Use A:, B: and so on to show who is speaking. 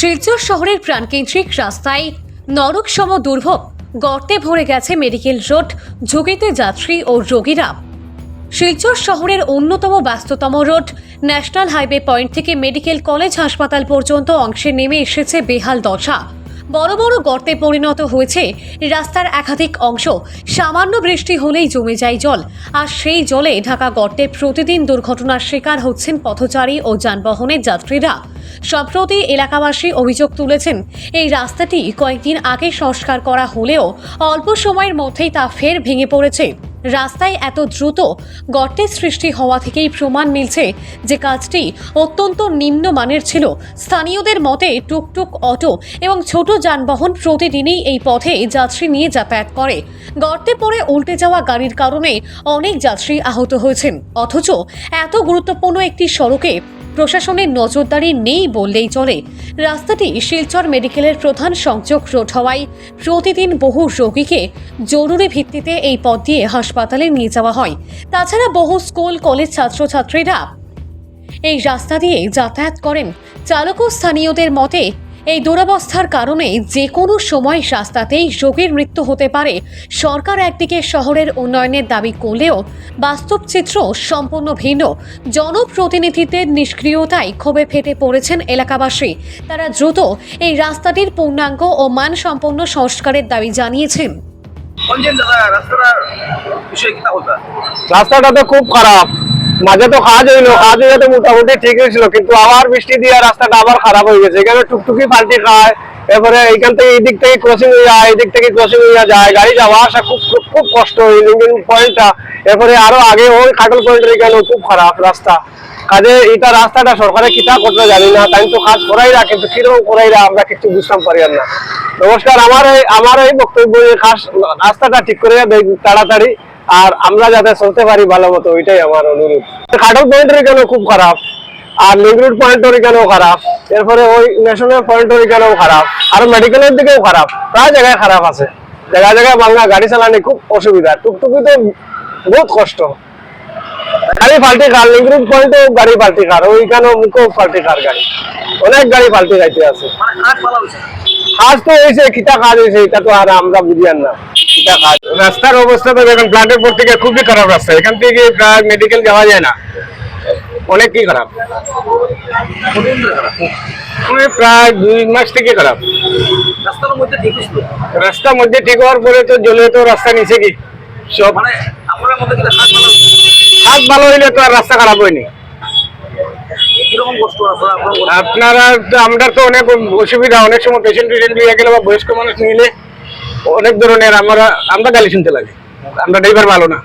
A: শিলচর শহরের প্রাণকেন্দ্রিক রাস্তায় নরকসম দুর্ভোগ, গর্তে ভরে গেছে মেডিকেল রোড, ঝুঁকিতে যাত্রী ও রোগীরা। শিলচর শহরের অন্যতম ব্যস্ততম রোড ন্যাশনাল হাইওয়ে পয়েন্ট থেকে মেডিকেল কলেজ হাসপাতাল পর্যন্ত অংশে নেমে এসেছে বেহাল দশা। বড় বড় গর্তে পরিণত হয়েছে রাস্তার একাধিক অংশ। সামান্য বৃষ্টি হলেই জমে যায় জল, আর সেই জলে ঢাকা গর্তে প্রতিদিন দুর্ঘটনার শিকার হচ্ছেন পথচারী ও যানবাহনের যাত্রীরা। সম্প্রতি এলাকাবাসী অভিযোগ তুলেছেন, এই রাস্তাটি কয়েকদিন আগে সংস্কার করা হলেও অল্প সময়ের মধ্যেই তা ফের ভেঙে পড়েছে। রাস্তায় এত দ্রুত গর্তের সৃষ্টি হওয়া থেকেই প্রমাণ মিলছে যে কাজটি অত্যন্ত নিম্নমানের ছিল। স্থানীয়দের মতে টুকটুক, অটো এবং ছোট যানবাহন প্রতিদিনই এই পথে যাত্রী নিয়ে যাতায়াত করে। গর্তে পড়ে উল্টে যাওয়া গাড়ির কারণে অনেক যাত্রী আহত হয়েছেন, অথচ এত গুরুত্বপূর্ণ একটি সড়কে প্রশাসনের নজরদারি নেই বললেই চলে। রাস্তাটি শিলচর মেডিকেলের প্রধান সংযোগ রোড হওয়ায় প্রতিদিন বহু রোগীকে জরুরি ভিত্তিতে এই পথ দিয়ে হাসপাতালে নিয়ে যাওয়া হয়। তাছাড়া বহু স্কুল কলেজ ছাত্রছাত্রীরা এই রাস্তা দিয়ে যাতায়াত করেন। চালক ও স্থানীয়দের মতে এই দুরবস্থার কারণে যে কোনো সময় রাস্তাতেই রোগীর মৃত্যু হতে পারে। সরকার একদিকে শহরের উন্নয়নের দাবি করলেও বাস্তব চিত্র সম্পূর্ণ ভিন্ন। জনপ্রতিনিধিদের নিষ্ক্রিয়তায় ক্ষোভে ফেটে পড়েছেন এলাকাবাসী। তারা দ্রুত এই রাস্তাটির পূর্ণাঙ্গ ও মানসম্পন্ন সংস্কারের দাবি জানিয়েছেন।
B: রাস্তাটা তো খুব খারাপ, মাঝে তো কাজ হইলো, কাজ হইলে তো মোটামুটি ঠিক হয়েছিল, কিন্তু আবার বৃষ্টি দিয়ে রাস্তাটা আবার খারাপ হয়ে গেছে। এখানে টুকটুকি পাল্টি খায়, এরপরে এইখান থেকে এই দিক থেকে ক্রসিং হয়ে যায়, এই দিক থেকে ক্রসিং হয়ে যায়, গাড়ি যাওয়া আসা খুব খুব খুব কষ্ট। ওই লিঙ্কিং পয়েন্টটা, এরপরে আরো আগে ওই কাটল পয়েন্টের এখানে খুব খারাপ রাস্তা। কাজে এটা রাস্তাটা সরকারে কিতা করতে জানি না, তাই তো কাজ করাইরা, কিন্তু কিরকম করাইরা আমরা কিছু বুঝতাম পারি না। নমস্কার, আমার এই বক্তব্য, রাস্তাটা ঠিক করে দেয় তাড়াতাড়ি, আর আমরা যাতে চলতে পারি ভালো মতো, ওইটাই আমার অনুরোধ। কাটল পয়েন্টের এখানেও খুব খারাপ, আর লিঙ্ক রোড পয়েন্টের এখানেও খারাপ, এরপরে ওই ন্যাশনাল পয়েন্টের এখানেও খারাপ, আর মেডিকেলের দিকেও খারাপ। প্রায় জায়গায় খারাপ আছে, জায়গায় জায়গায় বাংলা গাড়ি চালানি খুব অসুবিধা, টুকটুকিতে বহুত কষ্ট। গাড়ি পাল্টি খার, লিঙ্ক রোড পয়েন্টেও গাড়ি পাল্টি খার, ওইখানেও মুখেও পাল্টি খার গাড়ি, অনেক গাড়ি পাল্টি যাইতে আছে। কাজ তো হয়েছে, কিতা কাজ হয়েছে এটা তো আর আমরা বুঝিয়ান না। রাস্তার অবস্থা তো দেখেন, প্লান্টের পর থেকে খুবই খারাপ রাস্তা, এখান থেকে প্রায় মেডিকেল যাওয়া যায় না, অনেকই খারাপ, প্রায় 2 মাস থেকে খারাপ। রাস্তার মধ্যে ঠিক হওয়ার পরে তো জলে তো রাস্তা নিচে কি সব, হাত ভালো হইলে তো আর রাস্তা খারাপ হয়নি। আপনারা আমরা তো অনেক অসুবিধা, অনেক সময় পেশেন্ট নিয়ে গেলে বা বয়স্ক মানুষ নিলে অনেক ধরনের আমরা গালি শুনতে লাগে, আমরা ড্রাইভার ভালো না।